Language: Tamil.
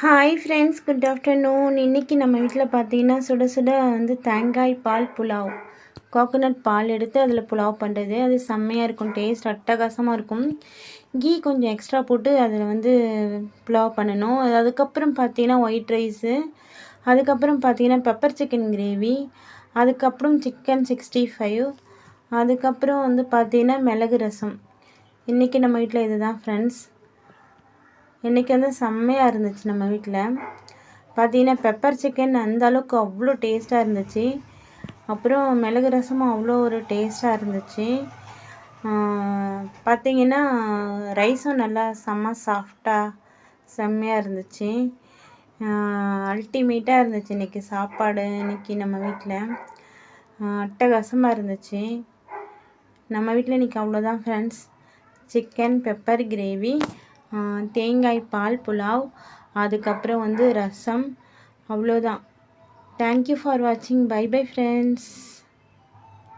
Hi friends, good afternoon. இன்றைக்கி நம்ம வீட்டில் பார்த்தீங்கன்னா சுட சுட தேங்காய் பால் புலாவ், கோகோனட் பால் எடுத்து அதில் புலாவ் பண்ணுறது. அது செம்மையாக இருக்கும், டேஸ்ட் அட்டகாசமாக இருக்கும். கீ கொஞ்சம் எக்ஸ்ட்ரா போட்டு அதில் புலாவ் பண்ணணும். அதுக்கப்புறம் பார்த்தீங்கன்னா ஒயிட் ரைஸு, அதுக்கப்புறம் பார்த்தீங்கன்னா பெப்பர் சிக்கன் கிரேவி, அதுக்கப்புறம் சிக்கன் 65, அதுக்கப்புறம் பார்த்தீங்கன்னா மிளகு ரசம். இன்றைக்கி நம்ம வீட்டில் இதுதான் ஃப்ரெண்ட்ஸ். இன்றைக்கி செம்மையாக இருந்துச்சு. நம்ம வீட்டில் பார்த்தீங்கன்னா பெப்பர் சிக்கன் அந்தளவுக்கு அவ்வளோ டேஸ்ட்டாக இருந்துச்சு. அப்புறம் மிளகு ரசமும் அவ்வளோ ஒரு டேஸ்ட்டாக இருந்துச்சு. பார்த்திங்கன்னா ரைஸும் நல்லா செம்ம சாஃப்டாக செம்மையாக இருந்துச்சு. அல்டிமேட்டாக இருந்துச்சு இன்றைக்கி சாப்பாடு. இன்றைக்கி நம்ம வீட்டில் அட்டகாசமாக இருந்துச்சு. நம்ம வீட்டில் இன்றைக்கி அவ்வளோதான் ஃப்ரெண்ட்ஸ். சிக்கன் பெப்பர் கிரேவி, தேங்காய் பால் புலாவ், அதுக்கப்புறம் ரசம், அவ்வளோதான். தேங்க்யூ ஃபார் வாட்சிங். Bye bye friends.